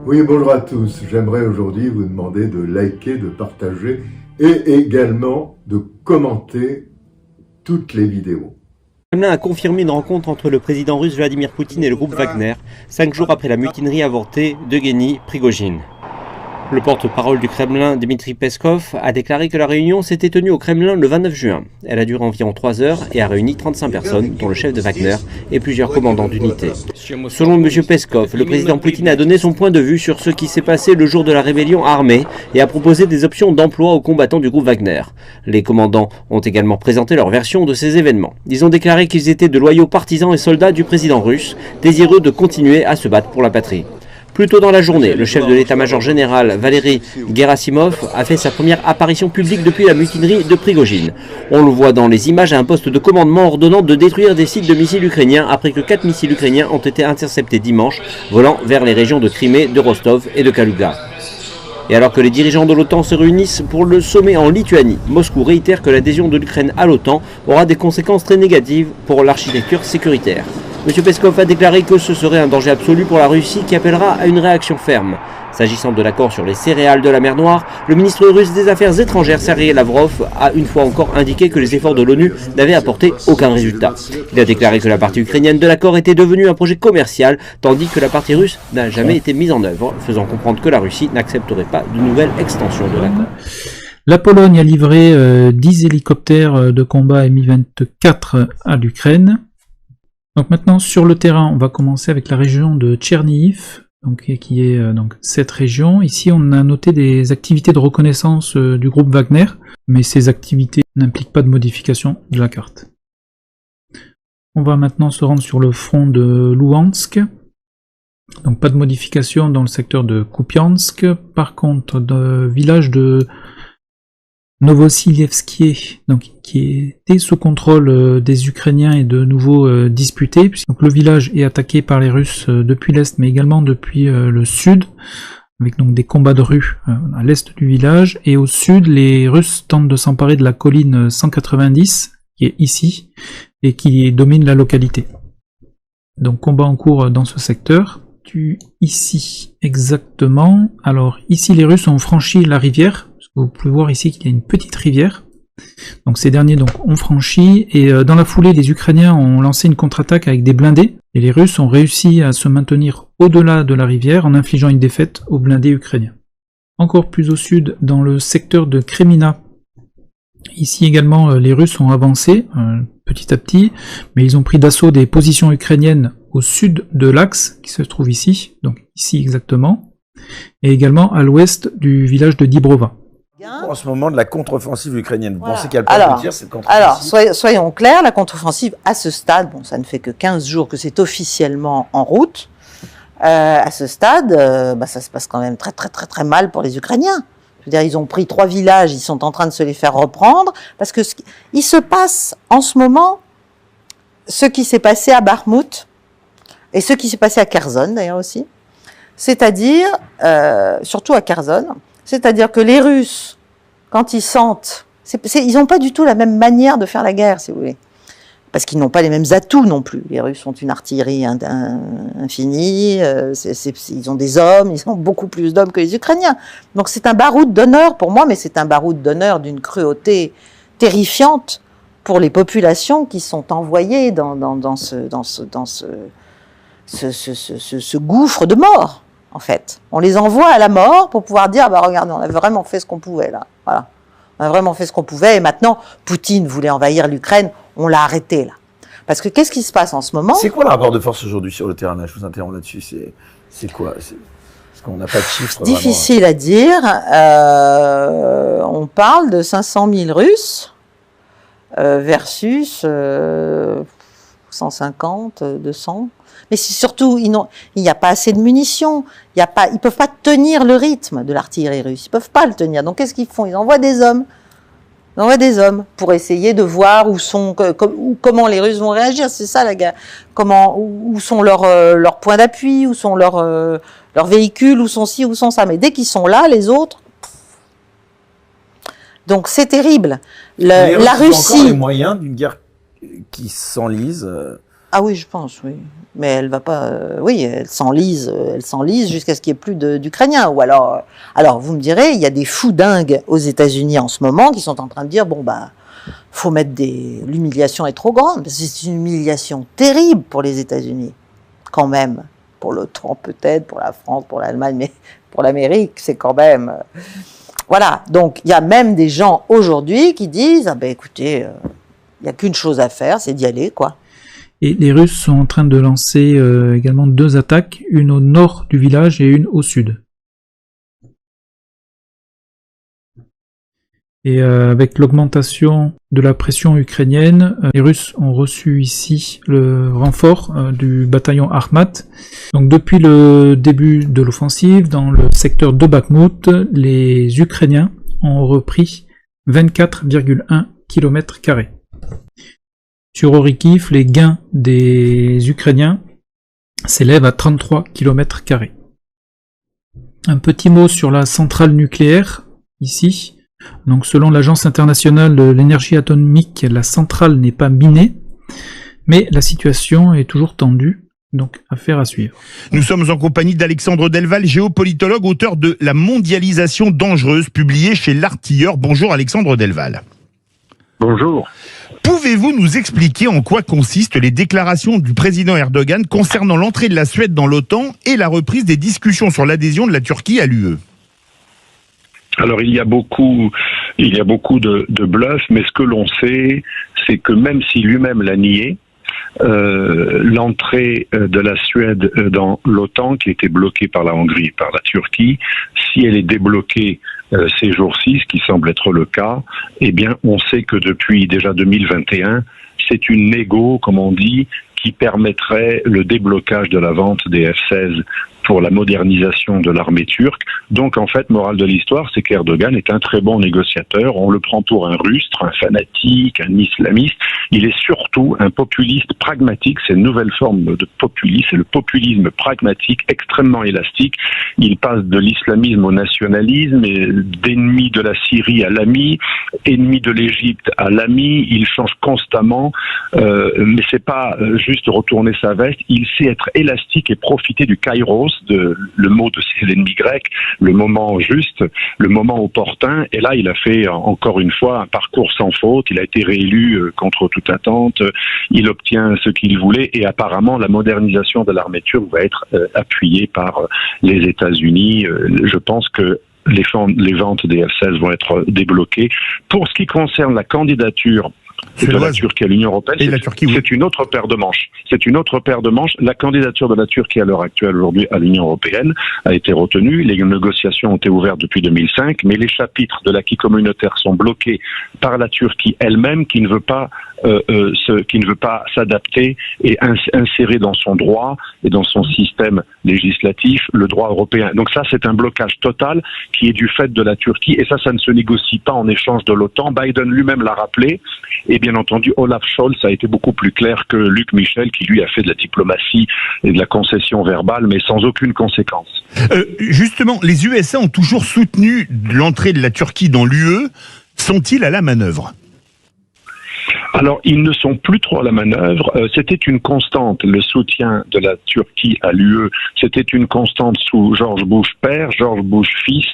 Oui, bonjour à tous. J'aimerais aujourd'hui vous demander de liker, de partager et également de commenter toutes les vidéos. Le Kremlin a confirmé une rencontre entre le président russe Vladimir Poutine et le groupe Wagner, 5 jours après la mutinerie avortée d'Evgeny Prigojine. Le porte-parole du Kremlin, Dmitri Peskov, a déclaré que la réunion s'était tenue au Kremlin le 29 juin. Elle a duré environ 3 heures et a réuni 35 personnes, dont le chef de Wagner et plusieurs commandants d'unités. Selon M. Peskov, le président Poutine a donné son point de vue sur ce qui s'est passé le jour de la rébellion armée et a proposé des options d'emploi aux combattants du groupe Wagner. Les commandants ont également présenté leur version de ces événements. Ils ont déclaré qu'ils étaient de loyaux partisans et soldats du président russe, désireux de continuer à se battre pour la patrie. Plus tôt dans la journée, le chef de l'état-major général, Valery Gerasimov, a fait sa première apparition publique depuis la mutinerie de Prigojine. On le voit dans les images à un poste de commandement ordonnant de détruire des sites de missiles ukrainiens après que 4 missiles ukrainiens ont été interceptés dimanche, volant vers les régions de Crimée, de Rostov et de Kaluga. Et alors que les dirigeants de l'OTAN se réunissent pour le sommet en Lituanie, Moscou réitère que l'adhésion de l'Ukraine à l'OTAN aura des conséquences très négatives pour l'architecture sécuritaire. M. Peskov a déclaré que ce serait un danger absolu pour la Russie qui appellera à une réaction ferme. S'agissant de l'accord sur les céréales de la mer Noire, le ministre russe des Affaires étrangères Sergei Lavrov a une fois encore indiqué que les efforts de l'ONU n'avaient apporté aucun résultat. Il a déclaré que la partie ukrainienne de l'accord était devenue un projet commercial, tandis que la partie russe n'a jamais été mise en œuvre, faisant comprendre que la Russie n'accepterait pas de nouvelles extensions de l'accord. La Pologne a livré 10 hélicoptères de combat Mi-24 à l'Ukraine. Donc maintenant sur le terrain, on va commencer avec la région de Tchernihiv, qui est cette région. Ici on a noté des activités de reconnaissance du groupe Wagner, mais ces activités n'impliquent pas de modification de la carte. On va maintenant se rendre sur le front de Louhansk. Donc pas de modification dans le secteur de Kupiansk. Par contre, le village de Novosilevskié, qui était sous contrôle des Ukrainiens et de nouveau disputé. Donc le village est attaqué par les Russes depuis l'est, mais également depuis le sud, avec donc des combats de rue à l'est du village. Et au sud, les Russes tentent de s'emparer de la colline 190, qui est ici, et qui domine la localité. Donc combat en cours dans ce secteur. Ici, exactement. Alors ici, les Russes ont franchi la rivière. Vous pouvez voir ici qu'il y a une petite rivière. Donc ces derniers ont franchi et dans la foulée, les Ukrainiens ont lancé une contre-attaque avec des blindés et les Russes ont réussi à se maintenir au-delà de la rivière en infligeant une défaite aux blindés ukrainiens. Encore plus au sud, dans le secteur de Kremina, ici également les Russes ont avancé petit à petit, mais ils ont pris d'assaut des positions ukrainiennes au sud de l'axe qui se trouve ici, donc ici exactement, et également à l'ouest du village de Dibrova. En ce moment de la contre-offensive ukrainienne, vous pensez qu'elle peut aboutir cette contre-offensive? Alors, soyons clairs, la contre-offensive à ce stade, bon, ça ne fait que 15 jours que c'est officiellement en route, à ce stade, ça se passe quand même très mal pour les Ukrainiens. Je veux dire, ils ont pris 3 villages, ils sont en train de se les faire reprendre, parce que il se passe en ce moment ce qui s'est passé à Bakhmout, et ce qui s'est passé à Kherson d'ailleurs aussi, c'est-à-dire, surtout à Kherson, c'est-à-dire que les Russes, quand ils sentent... ils n'ont pas du tout la même manière de faire la guerre, si vous voulez. Parce qu'ils n'ont pas les mêmes atouts non plus. Les Russes ont une artillerie infinie, ils ont des hommes, ils ont beaucoup plus d'hommes que les Ukrainiens. Donc c'est un baroud d'honneur pour moi, mais c'est un baroud d'honneur d'une cruauté terrifiante pour les populations qui sont envoyées dans ce gouffre de mort. En fait, on les envoie à la mort pour pouvoir dire, regardez, on a vraiment fait ce qu'on pouvait là. Voilà, on a vraiment fait ce qu'on pouvait. Et maintenant, Poutine voulait envahir l'Ukraine, on l'a arrêté là. Parce que qu'est-ce qui se passe en ce moment? C'est quoi le rapport de force aujourd'hui sur le terrain là? Je vous interromps là-dessus. C'est quoi? Parce qu'on n'a pas de chiffres. Difficile à dire. On parle de 500 000 Russes versus 150, 200. Mais c'est surtout, il n'y a pas assez de munitions. Ils ne peuvent pas tenir le rythme de l'artillerie russe. Ils ne peuvent pas le tenir. Donc qu'est-ce qu'ils font? Ils envoient des hommes. Ils envoient des hommes pour essayer de voir comment les Russes vont réagir. C'est ça la guerre. Où sont leurs points d'appui, où sont leurs véhicules, où sont ci, où sont ça. Mais dès qu'ils sont là, les autres. Donc c'est terrible. La Russie. Ont encore les moyens d'une guerre qui s'enlise. Ah oui, je pense, oui. mais elle va pas. Oui, elle s'enlise jusqu'à ce qu'il n'y ait plus d'Ukrainiens. Ou alors, vous me direz, il y a des fous dingues aux États-Unis en ce moment qui sont en train de dire bon bah, faut mettre l'humiliation est trop grande, parce que c'est une humiliation terrible pour les États-Unis, quand même, pour l'OTAN peut-être, pour la France, pour l'Allemagne, mais pour l'Amérique, c'est quand même. Voilà. Donc il y a même des gens aujourd'hui qui disent ah ben écoutez, il n'y a qu'une chose à faire, c'est d'y aller quoi. Et les Russes sont en train de lancer également 2 attaques, une au nord du village et une au sud. Et avec l'augmentation de la pression ukrainienne, les Russes ont reçu ici le renfort du bataillon Akhmat. Donc depuis le début de l'offensive, dans le secteur de Bakhmout, les Ukrainiens ont repris 24,1 km². Sur Orikhiv, les gains des Ukrainiens s'élèvent à 33 km². Un petit mot sur la centrale nucléaire, ici. Donc selon l'Agence internationale de l'énergie atomique, la centrale n'est pas minée, mais la situation est toujours tendue, donc affaire à suivre. Nous sommes en compagnie d'Alexandre Delval, géopolitologue, auteur de La mondialisation dangereuse, publié chez L'Artilleur. Bonjour Alexandre Delval. Bonjour. Pouvez-vous nous expliquer en quoi consistent les déclarations du président Erdogan concernant l'entrée de la Suède dans l'OTAN et la reprise des discussions sur l'adhésion de la Turquie à l'UE? Alors il y a beaucoup de bluffs, mais ce que l'on sait, c'est que même si lui-même l'a nié, l'entrée de la Suède dans l'OTAN, qui était bloquée par la Hongrie et par la Turquie, si elle est débloquée ces jours-ci, ce qui semble être le cas, eh bien on sait que depuis déjà 2021, c'est une négo, comme on dit, qui permettrait le déblocage de la vente des F-16 pour la modernisation de l'armée turque. Donc en fait, morale de l'histoire, c'est qu'Erdogan est un très bon négociateur. On le prend pour un rustre, un fanatique, un islamiste. Il est surtout un populiste pragmatique. C'est une nouvelle forme de populisme. C'est le populisme pragmatique extrêmement élastique. Il passe de l'islamisme au nationalisme, d'ennemi de la Syrie à l'ami, ennemi de l'Égypte à l'ami. Il change constamment, mais c'est pas juste retourner sa veste. Il sait être élastique et profiter du kairos, le mot de ses ennemis grecs, le moment juste, le moment opportun. Et là, il a fait encore une fois un parcours sans faute. Il a été réélu contre toute attente. Il obtient ce qu'il voulait et apparemment la modernisation de l'armée turque va être appuyée par les États-Unis. Je pense que les ventes des F-16 vont être débloquées. Pour ce qui concerne la candidature de la Turquie à l'Union européenne, c'est une autre paire de manches. C'est une autre paire de manches. La candidature de la Turquie à l'heure actuelle aujourd'hui à l'Union européenne a été retenue. Les négociations ont été ouvertes depuis 2005, mais les chapitres de l'acquis communautaire sont bloqués par la Turquie elle-même, qui ne veut pas s'adapter et insérer dans son droit et dans son système législatif le droit européen. Donc ça, c'est un blocage total qui est du fait de la Turquie, et ça ne se négocie pas en échange de l'OTAN. Biden lui-même l'a rappelé, et bien entendu, Olaf Scholz a été beaucoup plus clair que Luc Michel, qui lui a fait de la diplomatie et de la concession verbale, mais sans aucune conséquence. Justement, les USA ont toujours soutenu l'entrée de la Turquie dans l'UE. Sont-ils à la manœuvre ? Alors, ils ne sont plus trop à la manœuvre. C'était une constante, le soutien de la Turquie à l'UE. C'était une constante sous George Bush père, George Bush fils,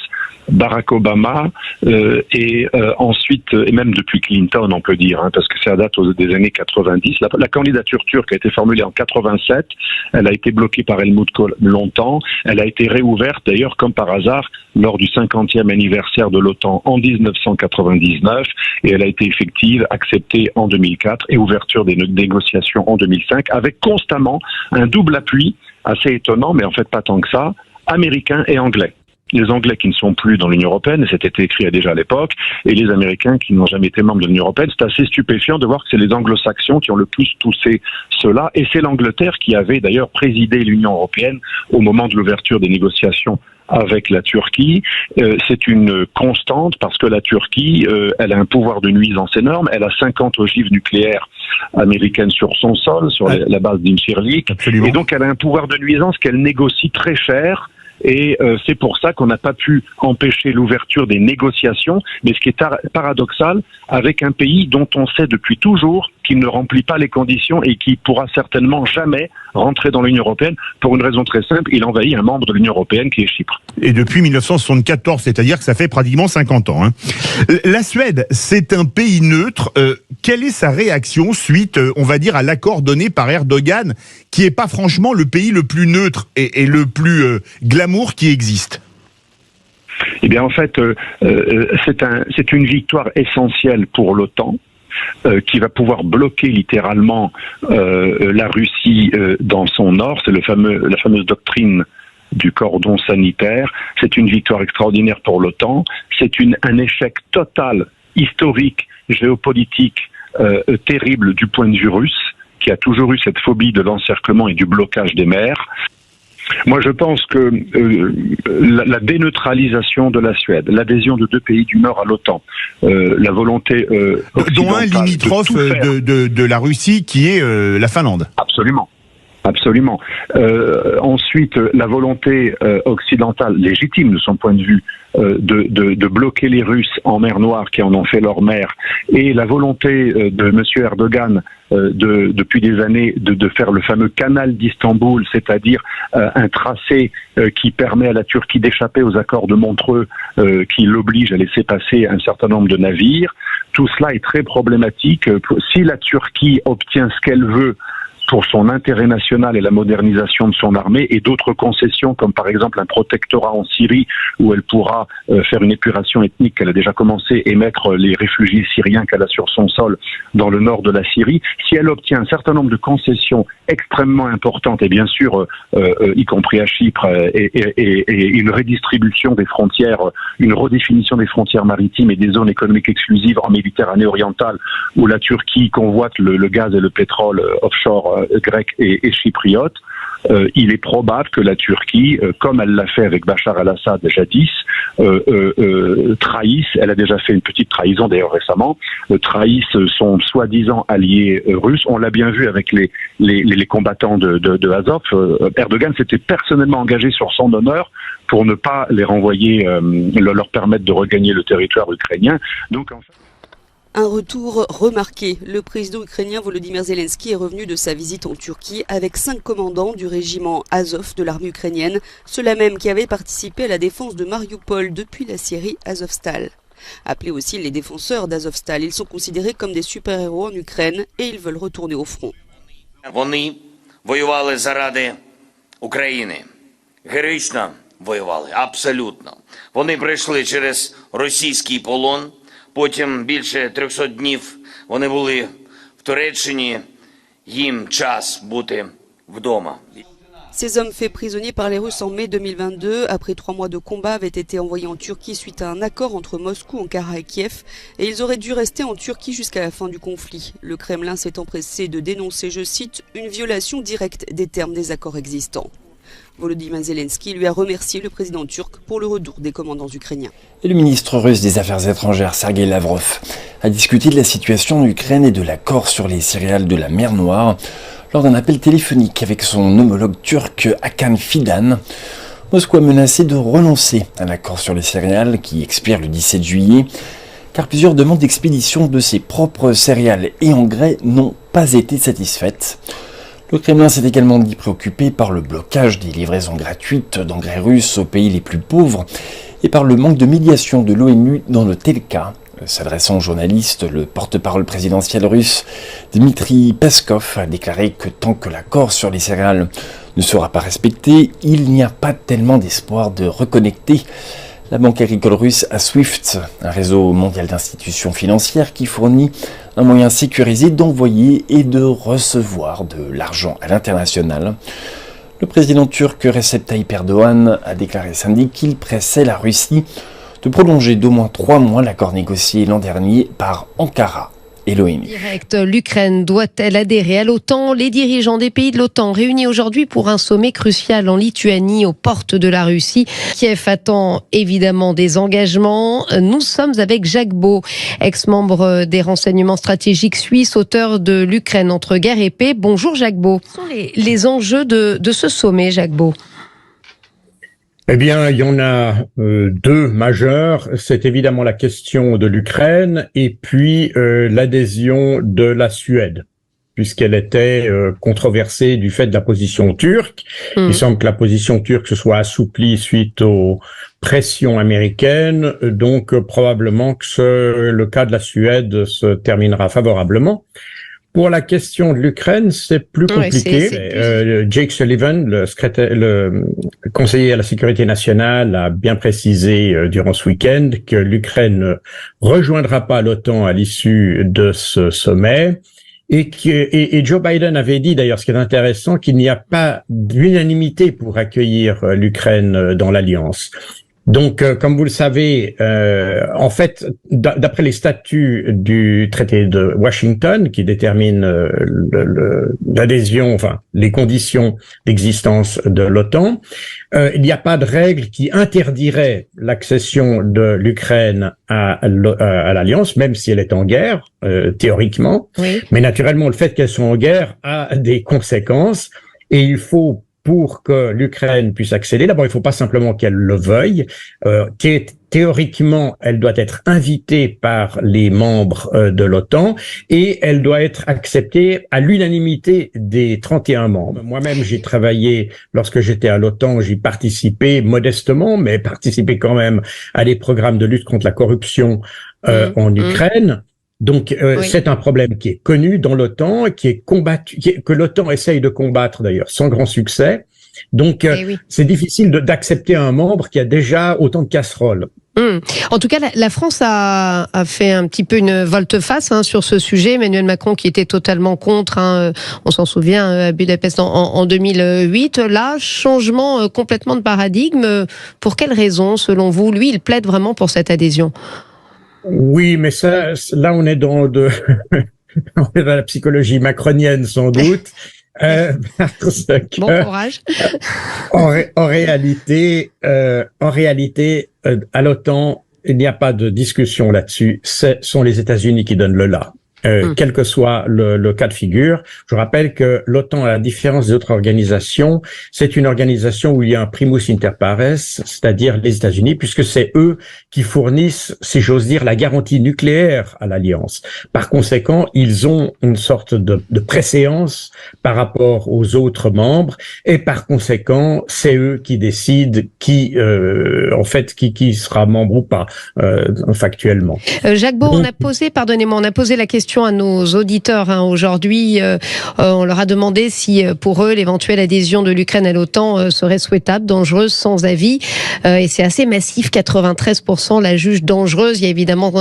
Barack Obama, et ensuite, et même depuis Clinton, on peut dire, parce que ça date des années 90. La candidature turque a été formulée en 87. Elle a été bloquée par Helmut Kohl longtemps. Elle a été réouverte, d'ailleurs, comme par hasard, lors du 50e anniversaire de l'OTAN en 1999, et elle a été effective, acceptée en 2004, et ouverture des négociations en 2005, avec constamment un double appui, assez étonnant, mais en fait pas tant que ça, américain et anglais. Les Anglais qui ne sont plus dans l'Union européenne, et c'était écrit déjà à l'époque, et les Américains qui n'ont jamais été membres de l'Union européenne. C'est assez stupéfiant de voir que c'est les Anglo-Saxons qui ont le plus poussé cela, et c'est l'Angleterre qui avait d'ailleurs présidé l'Union européenne au moment de l'ouverture des négociations avec la Turquie. C'est une constante parce que la Turquie, elle a un pouvoir de nuisance énorme. Elle a 50 ogives nucléaires américaines sur son sol, sur la base d'Imsirlik. Et donc elle a un pouvoir de nuisance qu'elle négocie très cher. Et c'est pour ça qu'on n'a pas pu empêcher l'ouverture des négociations, mais ce qui est paradoxal, avec un pays dont on sait depuis toujours qui ne remplit pas les conditions et qui pourra certainement jamais rentrer dans l'Union européenne pour une raison très simple, il envahit un membre de l'Union européenne qui est Chypre. Et depuis 1974, c'est-à-dire que ça fait pratiquement 50 ans. Hein. La Suède, c'est un pays neutre. Quelle est sa réaction suite, on va dire, à l'accord donné par Erdogan, qui est pas franchement le pays le plus neutre et le plus glamour qui existe? Eh bien, en fait, c'est une victoire essentielle pour l'OTAN, qui va pouvoir bloquer littéralement la Russie dans son nord. C'est la fameuse doctrine du cordon sanitaire. C'est une victoire extraordinaire pour l'OTAN. C'est un échec total, historique, géopolitique, terrible du point de vue russe, qui a toujours eu cette phobie de l'encerclement et du blocage des mers. Moi, je pense que la déneutralisation de la Suède, l'adhésion de 2 pays du Nord à l'OTAN, la volonté dont un limitrophe de la Russie qui est la Finlande. Absolument. Absolument. Ensuite, la volonté occidentale, légitime de son point de vue, de bloquer les Russes en mer Noire qui en ont fait leur mer, et la volonté de M. Erdogan depuis des années de faire le fameux canal d'Istanbul, c'est-à-dire un tracé qui permet à la Turquie d'échapper aux accords de Montreux qui l'oblige à laisser passer un certain nombre de navires. Tout cela est très problématique. Si la Turquie obtient ce qu'elle veut pour son intérêt national et la modernisation de son armée, et d'autres concessions comme par exemple un protectorat en Syrie où elle pourra faire une épuration ethnique qu'elle a déjà commencé et mettre les réfugiés syriens qu'elle a sur son sol dans le nord de la Syrie. Si elle obtient un certain nombre de concessions extrêmement importantes et bien sûr y compris à Chypre et une redistribution des frontières, une redéfinition des frontières maritimes et des zones économiques exclusives en Méditerranée orientale où la Turquie convoite le gaz et le pétrole offshore grec et chypriote, il est probable que la Turquie, comme elle l'a fait avec Bachar al-Assad jadis, trahisse, elle a déjà fait une petite trahison d'ailleurs récemment, trahisse son soi-disant allié russe. On l'a bien vu avec les combattants de Azov. Erdogan s'était personnellement engagé sur son honneur pour ne pas les renvoyer, leur permettre de regagner le territoire ukrainien. Donc en fait, un retour remarqué. Le président ukrainien Volodymyr Zelensky est revenu de sa visite en Turquie avec 5 commandants du régiment Azov de l'armée ukrainienne, ceux-là même qui avaient participé à la défense de Mariupol depuis la Syrie Azovstal. Appelés aussi les défenseurs d'Azovstal, ils sont considérés comme des super-héros en Ukraine et ils veulent retourner au front. Вони воювали заради України. Героїчно воювали, абсолютно. Вони пройшли через російський полон. Потім більше 300 днів вони були в Туреччині, їм час бути вдома. Ces hommes faits prisonniers par les Russes en mai 2022, après 3 mois de combat, avaient été envoyés en Turquie suite à un accord entre Moscou, Ankara et Kiev, et ils auraient dû rester en Turquie jusqu'à la fin du conflit. Le Kremlin s'est empressé de dénoncer, je cite, une violation directe des termes des accords existants. Volodymyr Zelensky lui a remercié le président turc pour le retour des commandants ukrainiens. Et le ministre russe des Affaires étrangères, Sergei Lavrov, a discuté de la situation en Ukraine et de l'accord sur les céréales de la mer Noire lors d'un appel téléphonique avec son homologue turc Hakan Fidan. Moscou a menacé de renoncer à l'accord sur les céréales qui expire le 17 juillet, car plusieurs demandes d'expédition de ses propres céréales et engrais n'ont pas été satisfaites. Le Kremlin s'est également dit préoccupé par le blocage des livraisons gratuites d'engrais russes aux pays les plus pauvres et par le manque de médiation de l'ONU dans de tels cas. S'adressant aux journalistes, le porte-parole présidentiel russe Dmitri Peskov a déclaré que tant que l'accord sur les céréales ne sera pas respecté, il n'y a pas tellement d'espoir de reconnecter la banque agricole russe à SWIFT, un réseau mondial d'institutions financières qui fournit un moyen sécurisé d'envoyer et de recevoir de l'argent à l'international. Le président turc Recep Tayyip Erdogan a déclaré samedi qu'il pressait la Russie de prolonger d'au moins 3 mois l'accord négocié l'an dernier par Ankara et l'ONU. Direct, l'Ukraine doit-elle adhérer à l'OTAN? Les dirigeants des pays de l'OTAN réunis aujourd'hui pour un sommet crucial en Lituanie aux portes de la Russie. Kiev attend évidemment des engagements. Nous sommes avec Jacques Beau, ex-membre des renseignements stratégiques suisses, auteur de l'Ukraine entre guerre et paix. Bonjour Jacques Beau. Quels sont les enjeux de ce sommet, Jacques Beau? Eh bien, il y en a deux majeures. C'est évidemment la question de l'Ukraine et puis l'adhésion de la Suède, puisqu'elle était controversée du fait de la position turque. Il semble que la position turque se soit assouplie suite aux pressions américaines, donc probablement que le cas de la Suède se terminera favorablement. Pour la question de l'Ukraine, c'est plus compliqué. Jake Sullivan, le conseiller à la sécurité nationale, a bien précisé durant ce week-end que l'Ukraine ne rejoindra pas l'OTAN à l'issue de ce sommet. Et Joe Biden avait dit d'ailleurs, ce qui est intéressant, qu'il n'y a pas d'unanimité pour accueillir l'Ukraine dans l'alliance. Donc, comme vous le savez, en fait, d'après les statuts du traité de Washington, qui détermine l'adhésion, enfin les conditions d'existence de l'OTAN, il n'y a pas de règle qui interdirait l'accession de l'Ukraine à l'alliance, même si elle est en guerre, théoriquement. Oui. Mais naturellement, le fait qu'elle soit en guerre a des conséquences, et il faut, pour que l'Ukraine puisse accéder, d'abord, il ne faut pas simplement qu'elle le veuille. Théoriquement, elle doit être invitée par les membres de l'OTAN et elle doit être acceptée à l'unanimité des 31 membres. Moi-même, j'ai travaillé, lorsque j'étais à l'OTAN, j'y participais modestement, mais participé quand même à des programmes de lutte contre la corruption en Ukraine. Donc, c'est un problème qui est connu dans l'OTAN, qui est combattu, que l'OTAN essaye de combattre d'ailleurs sans grand succès. Donc, c'est difficile d'accepter un membre qui a déjà autant de casseroles. En tout cas, la France a fait un petit peu une volte-face sur ce sujet. Emmanuel Macron qui était totalement contre, on s'en souvient, à Budapest en 2008. Là, changement complètement de paradigme. Pour quelles raisons, selon vous? Lui, il plaide vraiment pour cette adhésion. Oui, mais ça, là, on est dans on est dans la psychologie macronienne, sans doute. Parce que, bon courage. En réalité, à l'OTAN, il n'y a pas de discussion là-dessus. Ce sont les États-Unis qui donnent le là. Quel que soit le cas de figure. Je rappelle que l'OTAN, à la différence des autres organisations, c'est une organisation où il y a un primus inter pares, c'est-à-dire les États-Unis, puisque c'est eux qui fournissent, si j'ose dire, la garantie nucléaire à l'Alliance. Par conséquent, ils ont une sorte de préséance par rapport aux autres membres, et par conséquent, c'est eux qui décident qui sera membre ou pas, factuellement. Jacques Beau, on a posé la question à nos auditeurs aujourd'hui. On leur a demandé si pour eux l'éventuelle adhésion de l'Ukraine à l'OTAN serait souhaitable, dangereuse, sans avis. Et c'est assez massif, 93% la juge dangereuse. Il y a évidemment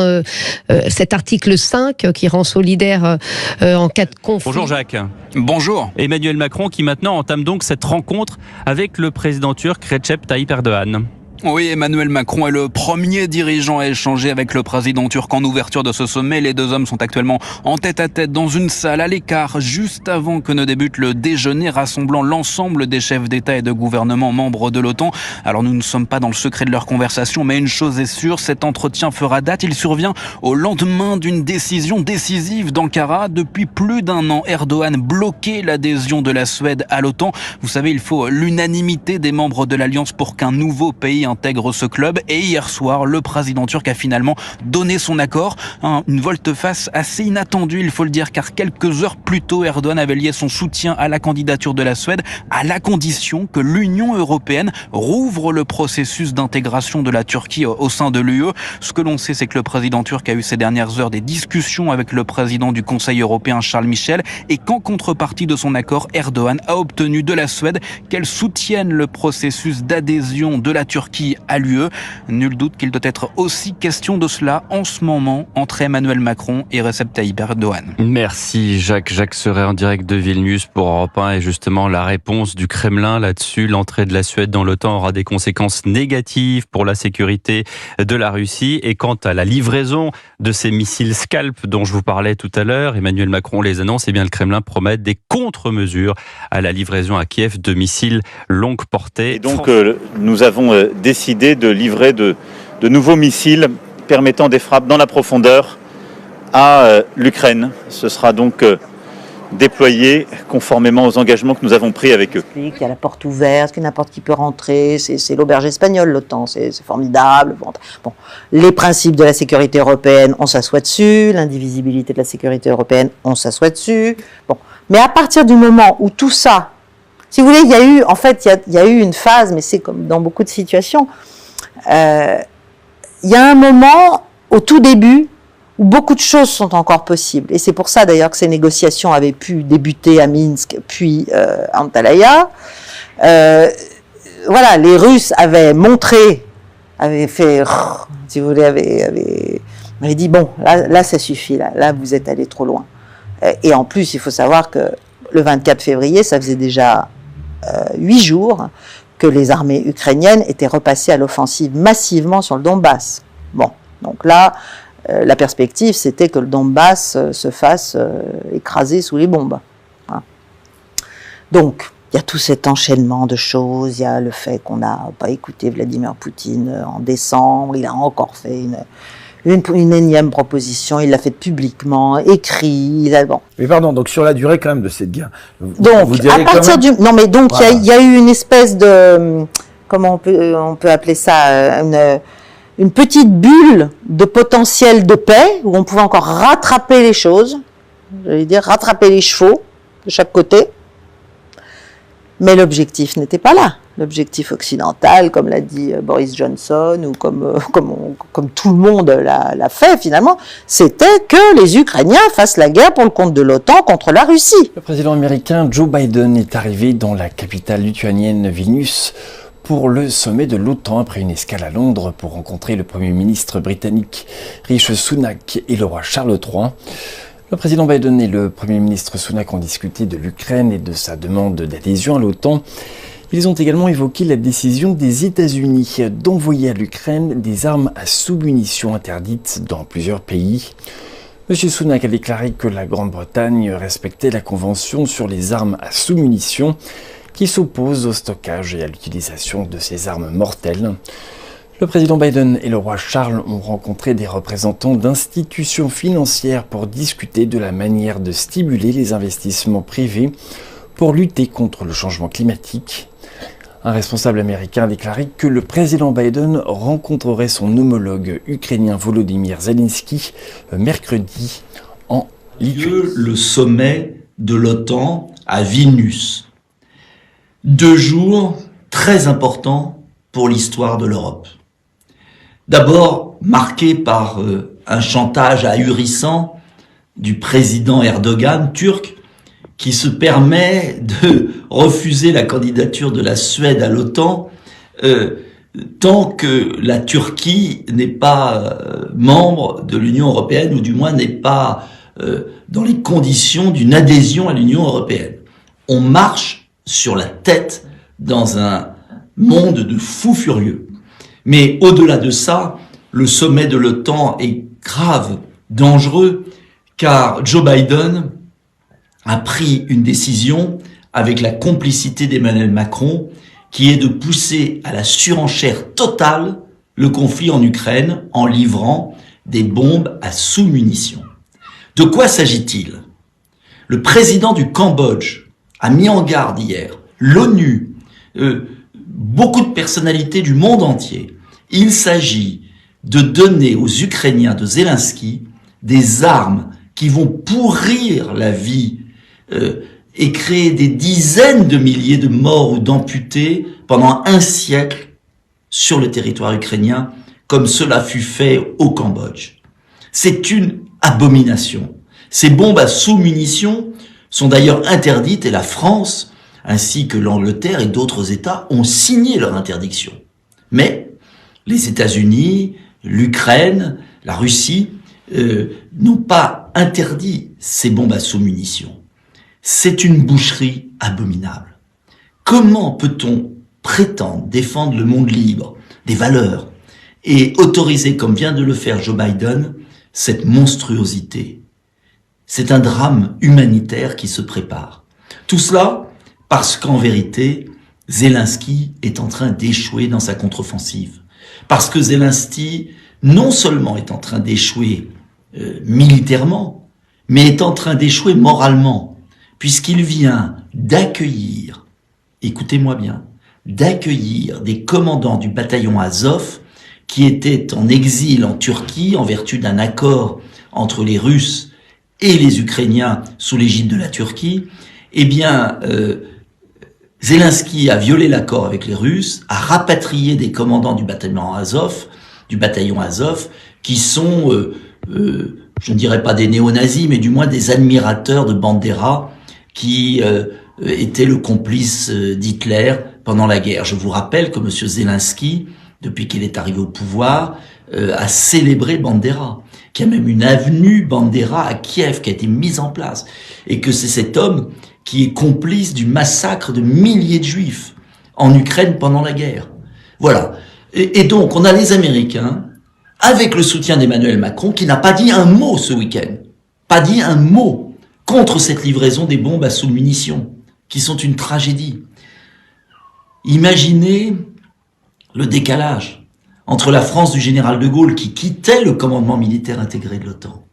cet article 5 qui rend solidaire en cas de conflit. Bonjour Jacques. Bonjour. Emmanuel Macron qui maintenant entame donc cette rencontre avec le président turc Recep Tayyip Erdogan. Oui, Emmanuel Macron est le premier dirigeant à échanger avec le président turc en ouverture de ce sommet. Les deux hommes sont actuellement en tête-à-tête dans une salle à l'écart, juste avant que ne débute le déjeuner rassemblant l'ensemble des chefs d'État et de gouvernement membres de l'OTAN. Alors nous ne sommes pas dans le secret de leur conversation, mais une chose est sûre, cet entretien fera date. Il survient au lendemain d'une décision décisive d'Ankara. Depuis plus d'un an, Erdogan bloquait l'adhésion de la Suède à l'OTAN. Vous savez, il faut l'unanimité des membres de l'Alliance pour qu'un nouveau pays intègre ce club. Et hier soir, le président turc a finalement donné son accord. Une volte-face assez inattendue, il faut le dire, car quelques heures plus tôt, Erdogan avait lié son soutien à la candidature de la Suède à la condition que l'Union européenne rouvre le processus d'intégration de la Turquie au sein de l'UE. Ce que l'on sait, c'est que le président turc a eu ces dernières heures des discussions avec le président du Conseil européen, Charles Michel, et qu'en contrepartie de son accord, Erdogan a obtenu de la Suède qu'elle soutienne le processus d'adhésion de la Turquie à l'UE. Nul doute qu'il doit être aussi question de cela en ce moment entre Emmanuel Macron et Recep Tayyip Erdogan. Merci Jacques. Jacques serait en direct de Vilnius pour Europe 1 et justement la réponse du Kremlin là-dessus. L'entrée de la Suède dans l'OTAN aura des conséquences négatives pour la sécurité de la Russie. Et quant à la livraison de ces missiles Scalp dont je vous parlais tout à l'heure, Emmanuel Macron les annonce, et bien le Kremlin promet des contre-mesures à la livraison à Kiev de missiles longue portée. Et donc nous avons décidé de livrer de nouveaux missiles permettant des frappes dans la profondeur à l'Ukraine. Ce sera donc déployés conformément aux engagements que nous avons pris avec eux. Il y a la porte ouverte, que n'importe qui peut rentrer, c'est l'auberge espagnole, l'OTAN, c'est formidable. Bon, les principes de la sécurité européenne, on s'assoit dessus, l'indivisibilité de la sécurité européenne, on s'assoit dessus. Bon, mais à partir du moment où tout ça, si vous voulez, il y a eu une phase, mais c'est comme dans beaucoup de situations, il y a un moment, au tout début, où beaucoup de choses sont encore possibles. Et c'est pour ça d'ailleurs que ces négociations avaient pu débuter à Minsk, puis à Antalya. Voilà, les Russes avaient montré, avaient fait, si vous voulez, avaient dit, bon, là ça suffit, là vous êtes allés trop loin. Et en plus, il faut savoir que le 24 février, ça faisait déjà 8 jours que les armées ukrainiennes étaient repassées à l'offensive massivement sur le Donbass. Bon, donc là, la perspective, c'était que le Donbass se fasse écraser sous les bombes. Hein. Donc, il y a tout cet enchaînement de choses, il y a le fait qu'on n'a pas écouté Vladimir Poutine en décembre, il a encore fait une énième proposition, il l'a fait publiquement, écrit, bon. Mais pardon, donc sur la durée quand même de cette guerre. Donc, vous direz à partir quand même... non mais donc, voilà. il y a eu une espèce de, comment on peut appeler ça, une petite bulle de potentiel de paix, où on pouvait encore rattraper les choses, j'allais dire rattraper les chevaux de chaque côté, mais l'objectif n'était pas là. L'objectif occidental, comme l'a dit Boris Johnson, ou comme tout le monde l'a fait finalement, c'était que les Ukrainiens fassent la guerre pour le compte de l'OTAN contre la Russie. Le président américain Joe Biden est arrivé dans la capitale lituanienne Vilnius pour le sommet de l'OTAN après une escale à Londres pour rencontrer le Premier ministre britannique Rishi Sunak et le roi Charles III. Le président Biden et le Premier ministre Sunak ont discuté de l'Ukraine et de sa demande d'adhésion à l'OTAN. Ils ont également évoqué la décision des États-Unis d'envoyer à l'Ukraine des armes à sous-munitions interdites dans plusieurs pays. M. Sunak a déclaré que la Grande-Bretagne respectait la Convention sur les armes à sous-munitions qui s'oppose au stockage et à l'utilisation de ces armes mortelles. Le président Biden et le roi Charles ont rencontré des représentants d'institutions financières pour discuter de la manière de stimuler les investissements privés pour lutter contre le changement climatique. Un responsable américain a déclaré que le président Biden rencontrerait son homologue ukrainien Volodymyr Zelensky mercredi en Lituanie. Le sommet de l'OTAN à Vilnius. 2 jours très importants pour l'histoire de l'Europe. D'abord marqué par un chantage ahurissant du président Erdogan, turc, qui se permet de refuser la candidature de la Suède à l'OTAN tant que la Turquie n'est pas membre de l'Union européenne, ou du moins n'est pas dans les conditions d'une adhésion à l'Union européenne. On marche sur la tête dans un monde de fous furieux. Mais au-delà de ça, le sommet de l'OTAN est grave, dangereux, car Joe Biden a pris une décision avec la complicité d'Emmanuel Macron, qui est de pousser à la surenchère totale le conflit en Ukraine en livrant des bombes à sous-munitions. De quoi s'agit-il? Le président du Cambodge a mis en garde hier l'ONU, beaucoup de personnalités du monde entier. Il s'agit de donner aux Ukrainiens de Zelensky des armes qui vont pourrir la vie et créer des dizaines de milliers de morts ou d'amputés pendant un siècle sur le territoire ukrainien, comme cela fut fait au Cambodge. C'est une abomination. Ces bombes à sous-munitions sont d'ailleurs interdites et la France, ainsi que l'Angleterre et d'autres États, ont signé leur interdiction. Mais les États-Unis, l'Ukraine, la Russie n'ont pas interdit ces bombes à sous-munitions. C'est une boucherie abominable. Comment peut-on prétendre défendre le monde libre, des valeurs, et autoriser, comme vient de le faire Joe Biden, cette monstruosité? C'est un drame humanitaire qui se prépare. Tout cela parce qu'en vérité, Zelensky est en train d'échouer dans sa contre-offensive. Parce que Zelensky, non seulement est en train d'échouer militairement, mais est en train d'échouer moralement. puisqu'il vient d'accueillir, écoutez-moi bien, d'accueillir des commandants du bataillon Azov qui étaient en exil en Turquie en vertu d'un accord entre les Russes et les Ukrainiens sous l'égide de la Turquie. Eh bien, Zelensky a violé l'accord avec les Russes, a rapatrié des commandants du bataillon Azov, qui sont, je ne dirais pas des néo-nazis, mais du moins des admirateurs de Bandera, qui était le complice d'Hitler pendant la guerre. Je vous rappelle que M. Zelensky, depuis qu'il est arrivé au pouvoir, a célébré Bandera, qu'il y a même une avenue Bandera à Kiev qui a été mise en place, et que c'est cet homme qui est complice du massacre de milliers de Juifs en Ukraine pendant la guerre. Voilà. Et donc, on a les Américains, avec le soutien d'Emmanuel Macron, qui n'a pas dit un mot ce week-end, pas dit un mot contre cette livraison des bombes à sous-munitions, qui sont une tragédie. Imaginez le décalage entre la France du général de Gaulle, qui quittait le commandement militaire intégré de l'OTAN,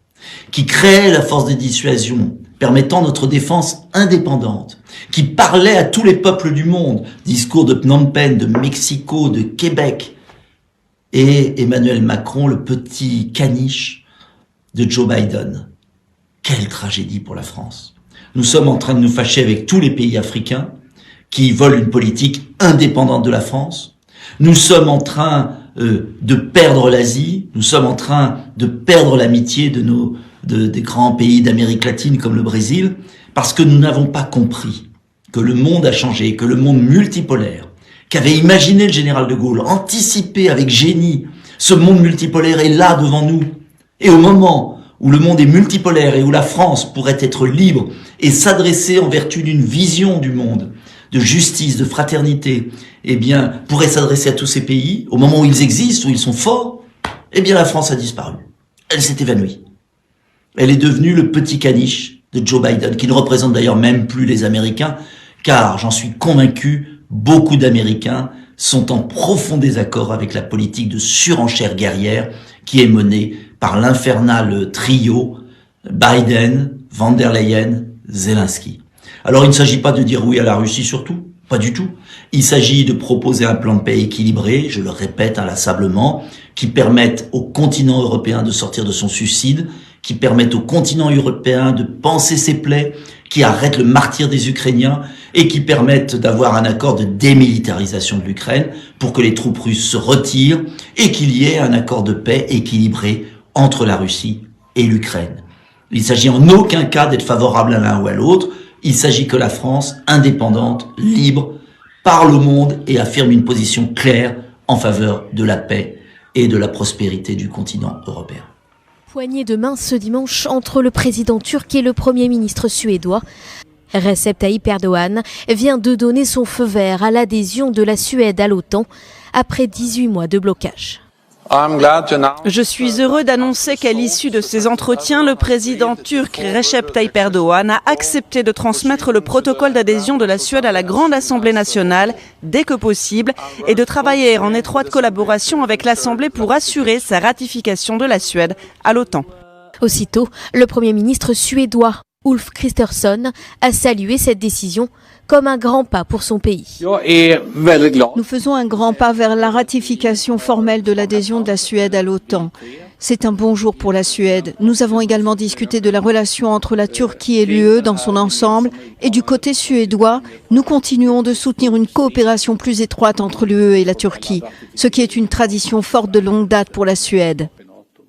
qui créait la force de dissuasion, permettant notre défense indépendante, qui parlait à tous les peuples du monde, discours de Phnom Penh, de Mexico, de Québec, et Emmanuel Macron, le petit caniche de Joe Biden. Quelle tragédie pour la France. Nous sommes en train de nous fâcher avec tous les pays africains qui veulent une politique indépendante de la France. Nous sommes en train de perdre l'Asie, nous sommes en train de perdre l'amitié des grands pays d'Amérique latine comme le Brésil, parce que nous n'avons pas compris que le monde a changé, que le monde multipolaire, qu'avait imaginé le général de Gaulle, anticipé avec génie, ce monde multipolaire est là devant nous. Et au moment où le monde est multipolaire et où la France pourrait être libre et s'adresser en vertu d'une vision du monde, de justice, de fraternité, eh bien, pourrait s'adresser à tous ces pays, au moment où ils existent, où ils sont forts, eh bien, la France a disparu. Elle s'est évanouie. Elle est devenue le petit caniche de Joe Biden, qui ne représente d'ailleurs même plus les Américains, car, j'en suis convaincu, beaucoup d'Américains sont en profond désaccord avec la politique de surenchère guerrière qui est menée par l'infernal trio Biden, Van der Leyen, Zelensky. Alors il ne s'agit pas de dire oui à la Russie surtout, pas du tout. Il s'agit de proposer un plan de paix équilibré, je le répète inlassablement, qui permette au continent européen de sortir de son suicide, qui permette au continent européen de panser ses plaies, qui arrête le martyre des Ukrainiens et qui permette d'avoir un accord de démilitarisation de l'Ukraine pour que les troupes russes se retirent et qu'il y ait un accord de paix équilibré entre la Russie et l'Ukraine. Il s'agit en aucun cas d'être favorable à l'un ou à l'autre. Il s'agit que la France, indépendante, libre, parle au monde et affirme une position claire en faveur de la paix et de la prospérité du continent européen. Poignée de main ce dimanche entre le président turc et le Premier ministre suédois. Recep Tayyip Erdogan vient de donner son feu vert à l'adhésion de la Suède à l'OTAN après 18 mois de blocage. Je suis heureux d'annoncer qu'à l'issue de ces entretiens, le président turc Recep Tayyip Erdogan a accepté de transmettre le protocole d'adhésion de la Suède à la Grande Assemblée nationale dès que possible et de travailler en étroite collaboration avec l'Assemblée pour assurer sa ratification de la Suède à l'OTAN. Aussitôt, le Premier ministre suédois Ulf Kristersson a salué cette décision comme un grand pas pour son pays. Nous faisons un grand pas vers la ratification formelle de l'adhésion de la Suède à l'OTAN. C'est un bon jour pour la Suède. Nous avons également discuté de la relation entre la Turquie et l'UE dans son ensemble. Et du côté suédois, nous continuons de soutenir une coopération plus étroite entre l'UE et la Turquie, ce qui est une tradition forte de longue date pour la Suède.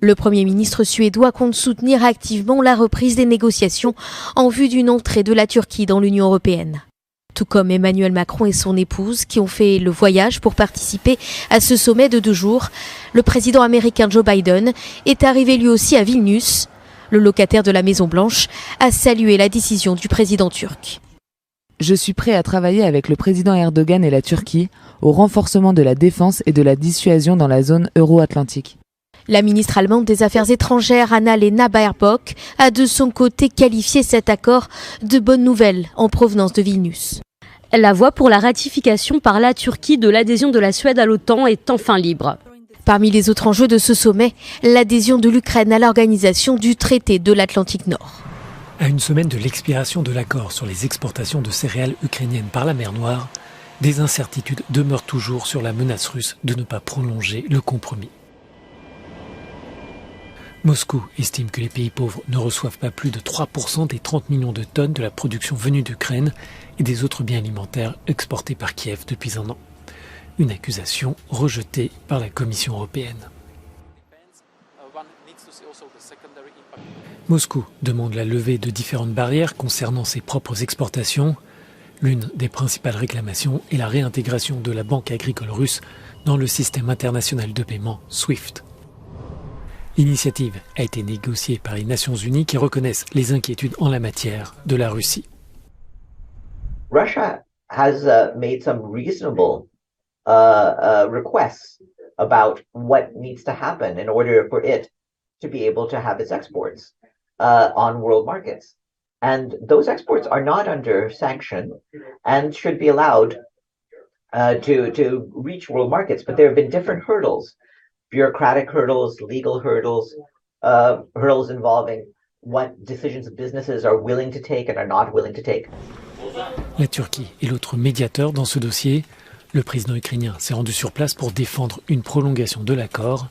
Le Premier ministre suédois compte soutenir activement la reprise des négociations en vue d'une entrée de la Turquie dans l'Union européenne. Tout comme Emmanuel Macron et son épouse qui ont fait le voyage pour participer à ce sommet de 2 jours, le président américain Joe Biden est arrivé lui aussi à Vilnius. Le locataire de la Maison-Blanche a salué la décision du président turc. Je suis prêt à travailler avec le président Erdogan et la Turquie au renforcement de la défense et de la dissuasion dans la zone euro-atlantique. La ministre allemande des Affaires étrangères, Annalena Baerbock, a de son côté qualifié cet accord de bonne nouvelle en provenance de Vilnius. La voie pour la ratification par la Turquie de l'adhésion de la Suède à l'OTAN est enfin libre. Parmi les autres enjeux de ce sommet, l'adhésion de l'Ukraine à l'organisation du traité de l'Atlantique Nord. À une semaine de l'expiration de l'accord sur les exportations de céréales ukrainiennes par la mer Noire, des incertitudes demeurent toujours sur la menace russe de ne pas prolonger le compromis. Moscou estime que les pays pauvres ne reçoivent pas plus de 3% des 30 millions de tonnes de la production venue d'Ukraine et des autres biens alimentaires exportés par Kiev depuis un an. Une accusation rejetée par la Commission européenne. Moscou demande la levée de différentes barrières concernant ses propres exportations. L'une des principales réclamations est la réintégration de la Banque agricole russe dans le système international de paiement SWIFT. L'initiative a été négociée par les Nations Unies qui reconnaissent les inquiétudes en la matière de la Russie. Russia has made some reasonable requests about what needs to happen in order for it to be able to have its exports on world markets. And those exports are not under sanction and should be allowed to reach world markets. But there have been different hurdles, bureaucratic hurdles, legal hurdles, hurdles involving what decisions businesses are willing to take and are not willing to take. La Turquie est l'autre médiateur dans ce dossier. Le président ukrainien s'est rendu sur place pour défendre une prolongation de l'accord.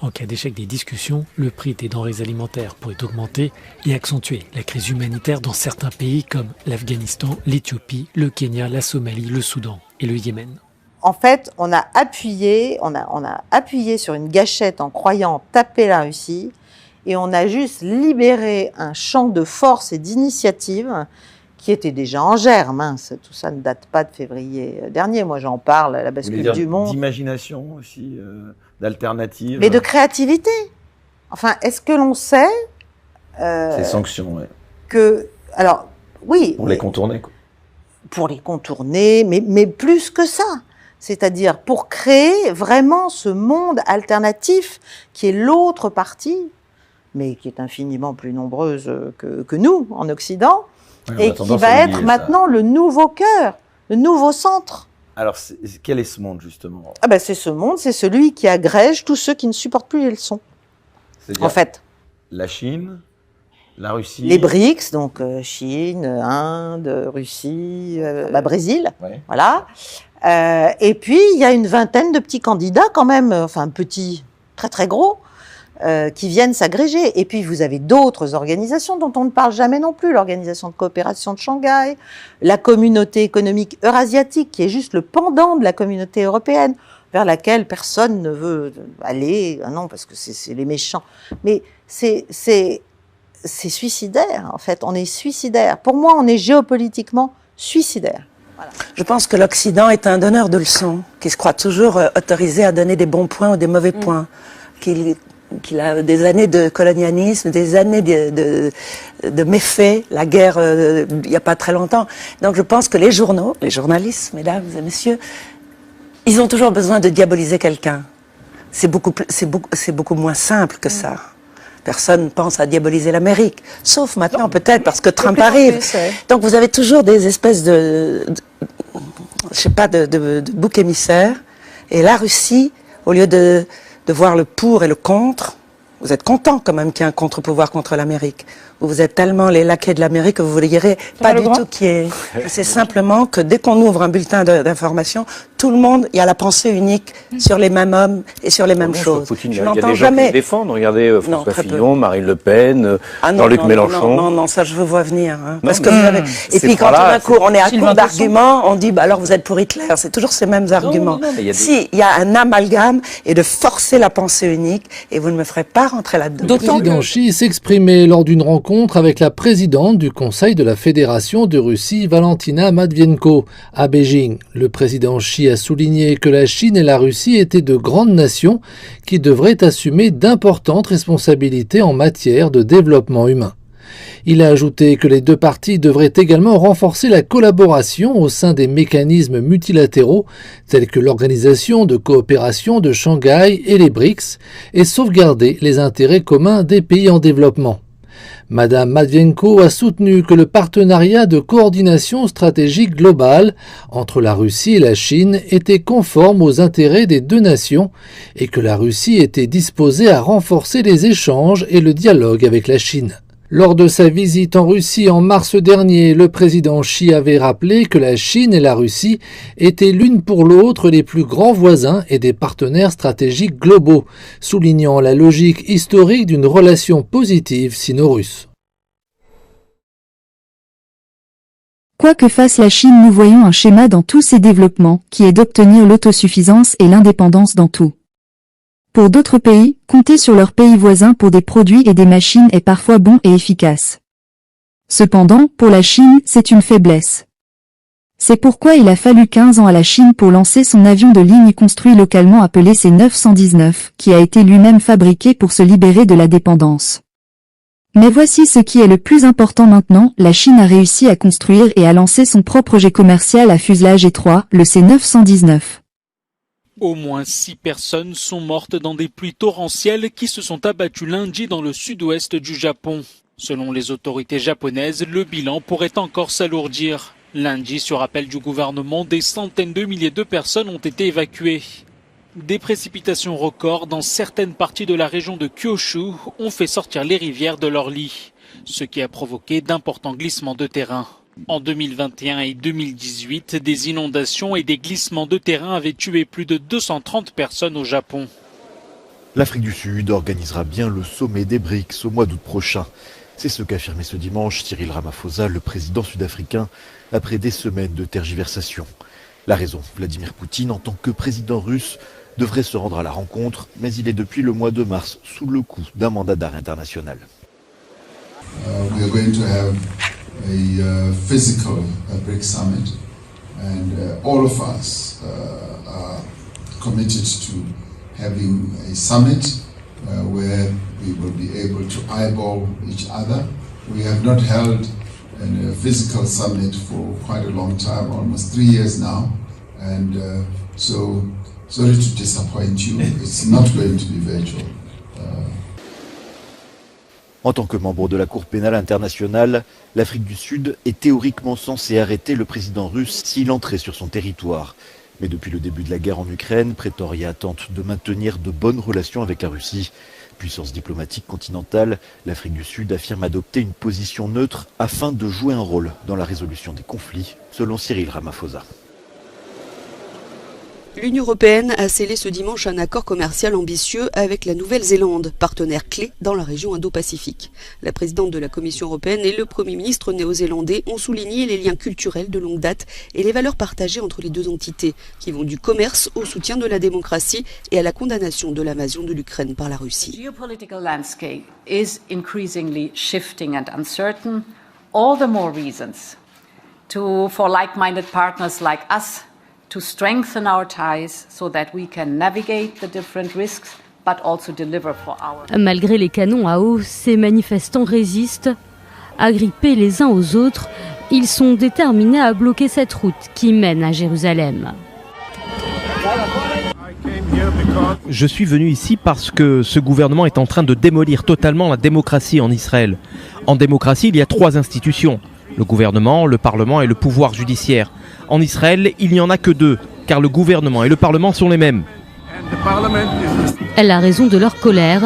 En cas d'échec des discussions, le prix des denrées alimentaires pourrait augmenter et accentuer la crise humanitaire dans certains pays comme l'Afghanistan, l'Éthiopie, le Kenya, la Somalie, le Soudan et le Yémen. En fait, on a appuyé sur une gâchette en croyant taper la Russie et on a juste libéré un champ de force et d'initiative qui était déjà en germe. Tout ça ne date pas de février dernier. Moi, j'en parle à la bascule du monde. D'imagination aussi, d'alternatives. Mais de créativité. Enfin, est-ce que l'on sait ces sanctions, ouais. Que, alors, oui. Pour les contourner, quoi. Pour les contourner, mais plus que ça. C'est-à-dire pour créer vraiment ce monde alternatif qui est l'autre partie, mais qui est infiniment plus nombreuse que nous, en Occident, oui, et qui va être maintenant le nouveau cœur, le nouveau centre. Alors, quel est ce monde, justement ? Ah ben, c'est ce monde, c'est celui qui agrège tous ceux qui ne supportent plus les leçons. En fait. La Chine, la Russie... Les BRICS, donc Chine, Inde, Russie, Brésil, ouais. Voilà. Et puis, il y a une vingtaine de petits candidats quand même, enfin petits, très très gros, qui viennent s'agréger. Et puis, vous avez d'autres organisations dont on ne parle jamais non plus. L'Organisation de coopération de Shanghai, la communauté économique eurasiatique, qui est juste le pendant de la communauté européenne, vers laquelle personne ne veut aller. Non, parce que c'est les méchants. Mais c'est suicidaire, en fait. On est suicidaire. Pour moi, on est géopolitiquement suicidaire. Voilà. Je pense que l'Occident est un donneur de leçons, qui se croit toujours autorisé à donner des bons points ou des mauvais points, qu'il a des années de colonialisme, des années de méfaits, la guerre il n'y a pas très longtemps. Donc je pense que les journaux, les journalistes, mesdames et messieurs, ils ont toujours besoin de diaboliser quelqu'un. C'est beaucoup moins simple que ça. Personne ne pense à diaboliser l'Amérique, sauf maintenant peut-être parce que Trump arrive. Donc vous avez toujours des espèces de boucs émissaires. Et la Russie, au lieu de voir le pour et le contre, vous êtes content quand même qu'il y ait un contre-pouvoir contre l'Amérique. Vous êtes tellement les laquais de l'Amérique que vous ne direz pas du tout qui est. C'est simplement que dès qu'on ouvre un bulletin d'information, tout le monde, il y a la pensée unique sur les mêmes hommes et sur les mêmes choses. Poutine, je n'entends jamais. Qui défendent. Regardez François Fillon, Marine Le Pen, Jean-Luc Mélenchon. Non, ça je vous vois venir. Hein, parce que vous avez... Et puis quand d'un coup on est à court d'arguments, on dit alors vous êtes pour Hitler. C'est toujours ces mêmes arguments. Si il y a un amalgame et de forcer la pensée unique, et vous ne me ferez pas rentrer là-dedans. Le président Xi s'exprimait lors d'une rencontre avec la présidente du Conseil de la Fédération de Russie, Valentina Matvienko, à Beijing. Le président Xi a souligné que la Chine et la Russie étaient de grandes nations qui devraient assumer d'importantes responsabilités en matière de développement humain. Il a ajouté que les deux parties devraient également renforcer la collaboration au sein des mécanismes multilatéraux tels que l'Organisation de coopération de Shanghai et les BRICS et sauvegarder les intérêts communs des pays en développement. Madame Matvienko a soutenu que le partenariat de coordination stratégique globale entre la Russie et la Chine était conforme aux intérêts des deux nations et que la Russie était disposée à renforcer les échanges et le dialogue avec la Chine. Lors de sa visite en Russie en mars dernier, le président Xi avait rappelé que la Chine et la Russie étaient l'une pour l'autre les plus grands voisins et des partenaires stratégiques globaux, soulignant la logique historique d'une relation positive sino-russe. Quoi que fasse la Chine, nous voyons un schéma dans tous ses développements, qui est d'obtenir l'autosuffisance et l'indépendance dans tout. Pour d'autres pays, compter sur leurs pays voisins pour des produits et des machines est parfois bon et efficace. Cependant, pour la Chine, c'est une faiblesse. C'est pourquoi il a fallu 15 ans à la Chine pour lancer son avion de ligne construit localement appelé C-919, qui a été lui-même fabriqué pour se libérer de la dépendance. Mais voici ce qui est le plus important maintenant, la Chine a réussi à construire et à lancer son propre jet commercial à fuselage étroit, le C-919. Au moins 6 personnes sont mortes dans des pluies torrentielles qui se sont abattues lundi dans le sud-ouest du Japon. Selon les autorités japonaises, le bilan pourrait encore s'alourdir. Lundi, sur appel du gouvernement, des centaines de milliers de personnes ont été évacuées. Des précipitations records dans certaines parties de la région de Kyushu ont fait sortir les rivières de leur lit, ce qui a provoqué d'importants glissements de terrain. En 2021 et 2018, des inondations et des glissements de terrain avaient tué plus de 230 personnes au Japon. L'Afrique du Sud organisera bien le sommet des BRICS au mois d'août prochain. C'est ce qu'a affirmé ce dimanche Cyril Ramaphosa, le président sud-africain, après des semaines de tergiversation. La raison, Vladimir Poutine, en tant que président russe, devrait se rendre à la rencontre, mais il est depuis le mois de mars sous le coup d'un mandat d'arrêt international. We are going to have a physical BRICS summit, and all of us are committed to having a summit where we will be able to eyeball each other. We have not held a physical summit for quite a long time, almost 3 years now, and so sorry to disappoint you, it's not going to be virtual. En tant que membre de la Cour pénale internationale, l'Afrique du Sud est théoriquement censée arrêter le président russe s'il entrait sur son territoire. Mais depuis le début de la guerre en Ukraine, Pretoria tente de maintenir de bonnes relations avec la Russie. Puissance diplomatique continentale, l'Afrique du Sud affirme adopter une position neutre afin de jouer un rôle dans la résolution des conflits, selon Cyril Ramaphosa. L'Union européenne a scellé ce dimanche un accord commercial ambitieux avec la Nouvelle-Zélande, partenaire clé dans la région Indo-Pacifique. La présidente de la Commission européenne et le Premier ministre néo-zélandais ont souligné les liens culturels de longue date et les valeurs partagées entre les deux entités, qui vont du commerce au soutien de la démocratie et à la condamnation de l'invasion de l'Ukraine par la Russie. The geopolitical landscape is increasingly shifting and uncertain. All the more reasons for like-minded partners like us to strengthen our ties so that we can navigate the different risks but also deliver for our... Malgré les canons à eau, ces manifestants résistent. Agrippés les uns aux autres, ils sont déterminés à bloquer cette route qui mène à Jérusalem. Je suis venu ici parce que ce gouvernement est en train de démolir totalement la démocratie en Israël. En démocratie, il y a 3 institutions. Le gouvernement, le Parlement et le pouvoir judiciaire. En Israël, il n'y en a que 2, car le gouvernement et le Parlement sont les mêmes. La raison de leur colère,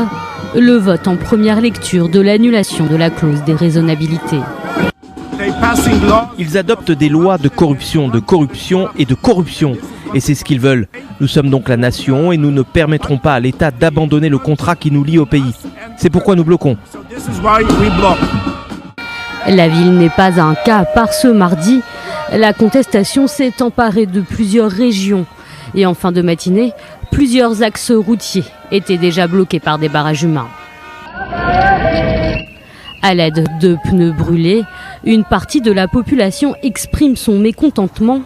le vote en première lecture de l'annulation de la clause déraisonnabilité. Ils adoptent des lois de corruption et de corruption. Et c'est ce qu'ils veulent. Nous sommes donc la nation et nous ne permettrons pas à l'État d'abandonner le contrat qui nous lie au pays. C'est pourquoi nous bloquons. La ville n'est pas un cas à part. Ce mardi, la contestation s'est emparée de plusieurs régions. Et en fin de matinée, plusieurs axes routiers étaient déjà bloqués par des barrages humains. À l'aide de pneus brûlés, une partie de la population exprime son mécontentement.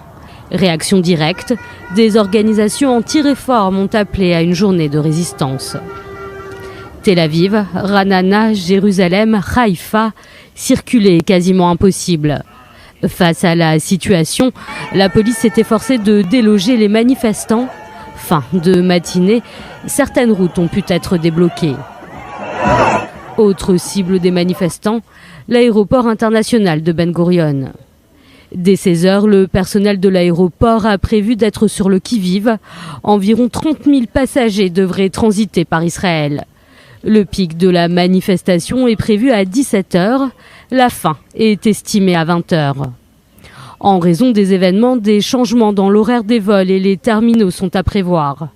Réaction directe, des organisations anti-réformes ont appelé à une journée de résistance. Tel Aviv, Ranana, Jérusalem, Haïfa, circuler est quasiment impossible. Face à la situation, la police s'est efforcée de déloger les manifestants. Fin de matinée, certaines routes ont pu être débloquées. Autre cible des manifestants, l'aéroport international de Ben Gurion. Dès 16 heures, le personnel de l'aéroport a prévu d'être sur le qui-vive. Environ 30 000 passagers devraient transiter par Israël. Le pic de la manifestation est prévu à 17h. La fin est estimée à 20h. En raison des événements, des changements dans l'horaire des vols et les terminaux sont à prévoir.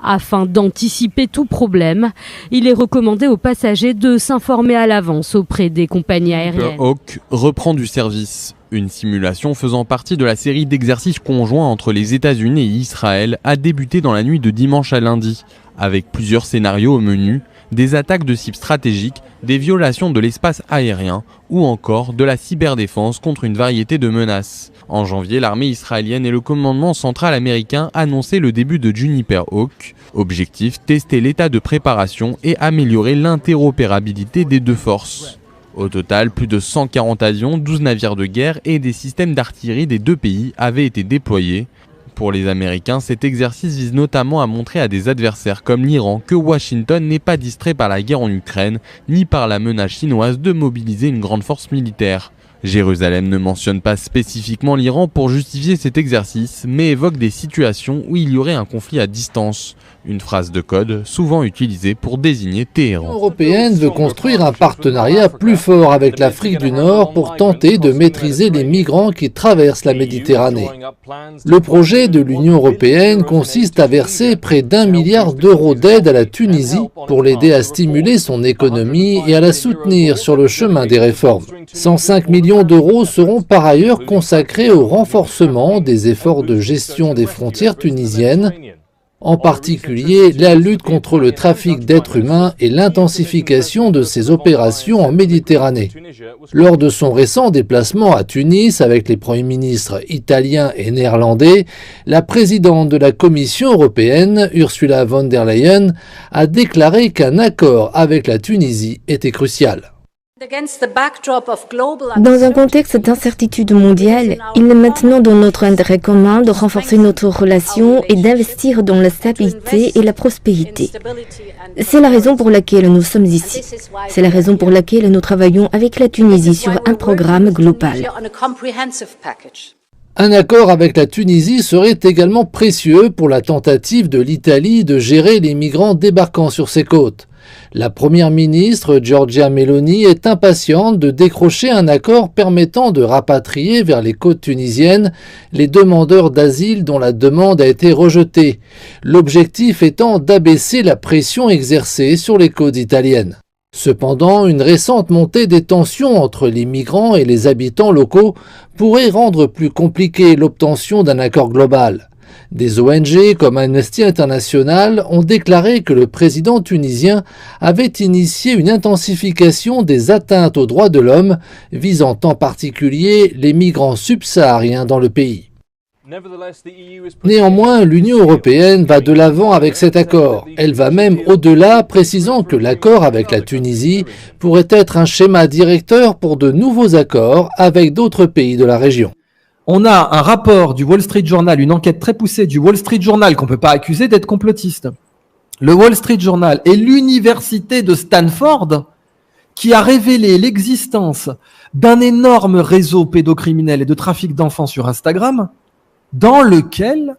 Afin d'anticiper tout problème, il est recommandé aux passagers de s'informer à l'avance auprès des compagnies aériennes. Hawk reprend du service. Une simulation faisant partie de la série d'exercices conjoints entre les États-Unis et Israël a débuté dans la nuit de dimanche à lundi, avec plusieurs scénarios au menu, des attaques de cibles stratégiques, des violations de l'espace aérien ou encore de la cyberdéfense contre une variété de menaces. En janvier, l'armée israélienne et le commandement central américain annonçaient le début de Juniper Hawk. Objectif, tester l'état de préparation et améliorer l'interopérabilité des deux forces. Au total, plus de 140 avions, 12 navires de guerre et des systèmes d'artillerie des deux pays avaient été déployés. Pour les Américains, cet exercice vise notamment à montrer à des adversaires comme l'Iran que Washington n'est pas distrait par la guerre en Ukraine, ni par la menace chinoise de mobiliser une grande force militaire. Jérusalem ne mentionne pas spécifiquement l'Iran pour justifier cet exercice, mais évoque des situations où il y aurait un conflit à distance. Une phrase de code souvent utilisée pour désigner Téhéran. L'Union européenne veut construire un partenariat plus fort avec l'Afrique du Nord pour tenter de maîtriser les migrants qui traversent la Méditerranée. Le projet de l'Union européenne consiste à verser près d'1 milliard d'euros d'aide à la Tunisie pour l'aider à stimuler son économie et à la soutenir sur le chemin des réformes. 105 millions d'euros seront par ailleurs consacrés au renforcement des efforts de gestion des frontières tunisiennes, en particulier la lutte contre le trafic d'êtres humains et l'intensification de ces opérations en Méditerranée. Lors de son récent déplacement à Tunis avec les premiers ministres italiens et néerlandais, la présidente de la Commission européenne, Ursula von der Leyen, a déclaré qu'un accord avec la Tunisie était crucial. Dans un contexte d'incertitude mondiale, il est maintenant dans notre intérêt commun de renforcer notre relation et d'investir dans la stabilité et la prospérité. C'est la raison pour laquelle nous sommes ici. C'est la raison pour laquelle nous travaillons avec la Tunisie sur un programme global. Un accord avec la Tunisie serait également précieux pour la tentative de l'Italie de gérer les migrants débarquant sur ses côtes. La première ministre, Giorgia Meloni, est impatiente de décrocher un accord permettant de rapatrier vers les côtes tunisiennes les demandeurs d'asile dont la demande a été rejetée, l'objectif étant d'abaisser la pression exercée sur les côtes italiennes. Cependant, une récente montée des tensions entre les migrants et les habitants locaux pourrait rendre plus compliquée l'obtention d'un accord global. Des ONG comme Amnesty International ont déclaré que le président tunisien avait initié une intensification des atteintes aux droits de l'homme, visant en particulier les migrants subsahariens dans le pays. Néanmoins, l'Union européenne va de l'avant avec cet accord. Elle va même au-delà, précisant que l'accord avec la Tunisie pourrait être un schéma directeur pour de nouveaux accords avec d'autres pays de la région. On a un rapport du Wall Street Journal, une enquête très poussée du Wall Street Journal qu'on ne peut pas accuser d'être complotiste. Le Wall Street Journal et l'université de Stanford qui a révélé l'existence d'un énorme réseau pédocriminel et de trafic d'enfants sur Instagram dans lequel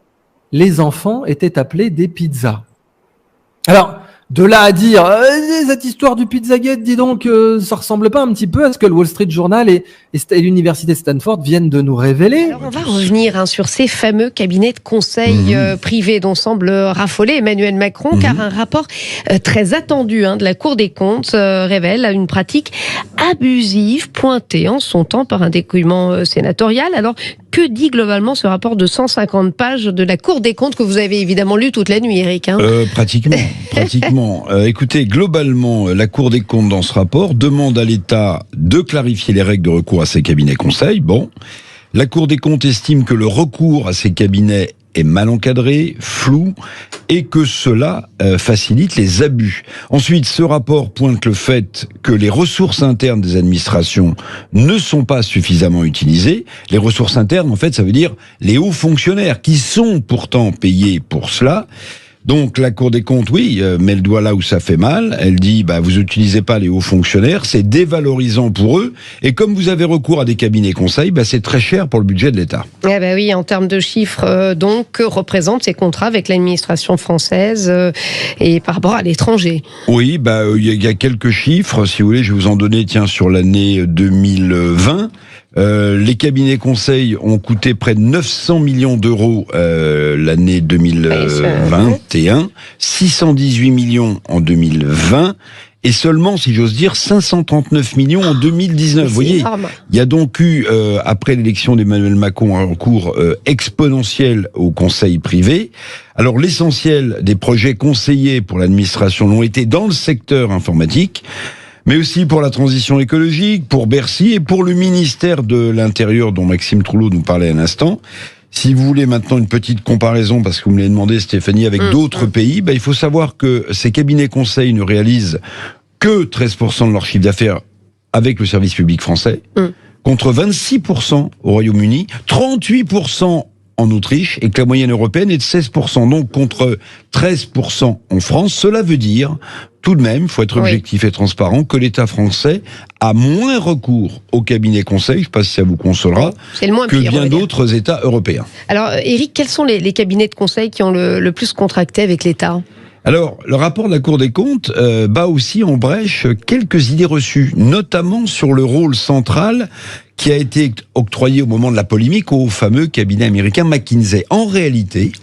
les enfants étaient appelés des pizzas. Alors, de là à dire cette histoire du Pizzagate, dis donc, ça ressemble pas un petit peu à ce que le Wall Street Journal et l'université Stanford viennent de nous révéler? Alors on va revenir sur ces fameux cabinets de conseil privés dont semble raffoler Emmanuel Macron, car un rapport très attendu de la Cour des comptes révèle une pratique abusive pointée en son temps par un document sénatorial. Alors, que dit globalement ce rapport de 150 pages de la Cour des comptes que vous avez évidemment lu toute la nuit, Eric Pratiquement. Écoutez, globalement, la Cour des comptes dans ce rapport demande à l'État de clarifier les règles de recours à ces cabinets conseils. Bon, la Cour des comptes estime que le recours à ces cabinets est mal encadré, flou, et que cela facilite les abus. Ensuite, ce rapport pointe le fait que les ressources internes des administrations ne sont pas suffisamment utilisées. Les ressources internes, en fait, ça veut dire les hauts fonctionnaires qui sont pourtant payés pour cela. Donc la Cour des comptes, oui, met le doigt là où ça fait mal. Elle dit, vous utilisez pas les hauts fonctionnaires, c'est dévalorisant pour eux. Et comme vous avez recours à des cabinets conseils, c'est très cher pour le budget de l'État. Oui, en termes de chiffres, donc, que représentent ces contrats avec l'administration française et par rapport à l'étranger? Oui, il y a quelques chiffres. Si vous voulez, je vais vous en donner, sur l'année 2020. Les cabinets conseils ont coûté près de 900 millions d'euros l'année 2021, 618 millions en 2020 et seulement, si j'ose dire, 539 millions en 2019. Vous voyez, il y a donc eu, après l'élection d'Emmanuel Macron, un recours exponentiel au conseil privé. Alors l'essentiel des projets conseillés pour l'administration l'ont été dans le secteur informatique, mais aussi pour la transition écologique, pour Bercy et pour le ministère de l'Intérieur dont Maxime Trouleau nous parlait à l'instant. Si vous voulez maintenant une petite comparaison, parce que vous me l'avez demandé, Stéphanie, avec d'autres pays, il faut savoir que ces cabinets conseils ne réalisent que 13% de leur chiffre d'affaires avec le service public français, contre 26% au Royaume-Uni, 38% en Autriche, et que la moyenne européenne est de 16%, donc contre 13% en France. Cela veut dire, tout de même, il faut être objectif et transparent, que l'État français a moins recours au cabinet conseil, je ne sais pas si ça vous consolera, que bien d'autres États européens. Alors, Éric, quels sont les cabinets de conseil qui ont le plus contracté avec l'État ? Alors, le rapport de la Cour des comptes bat aussi en brèche quelques idées reçues, notamment sur le rôle central qui a été octroyé au moment de la polémique au fameux cabinet américain McKinsey. En réalité,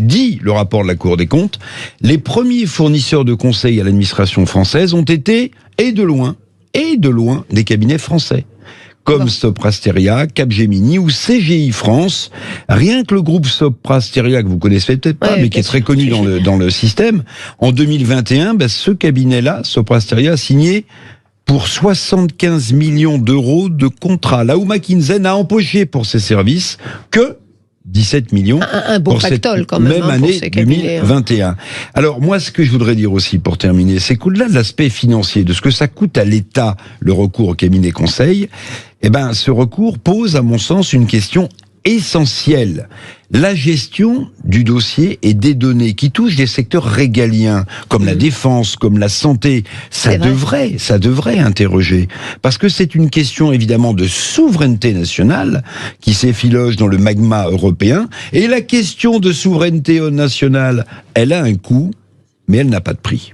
dit le rapport de la Cour des comptes, les premiers fournisseurs de conseils à l'administration française ont été, et de loin, des cabinets français. Comme Soprasteria, Capgemini ou CGI France. Rien que le groupe Soprasteria, que vous connaissez peut-être pas, mais qui est très connu dans le système, en 2021, ce cabinet-là, Soprasteria, a signé pour 75 millions d'euros de contrats, là où McKinsey n'a empoché pour ses services que 17 millions un beau pour cette même année 2021. Alors moi, ce que je voudrais dire aussi pour terminer, c'est qu'au-delà de l'aspect financier, de ce que ça coûte à l'État, le recours au cabinet conseil, ce recours pose, à mon sens, une question essentielle. La gestion du dossier et des données qui touchent des secteurs régaliens, comme la défense, comme la santé, ça devrait interroger. Parce que c'est une question, évidemment, de souveraineté nationale qui s'effiloche dans le magma européen. Et la question de souveraineté nationale, elle a un coût, mais elle n'a pas de prix.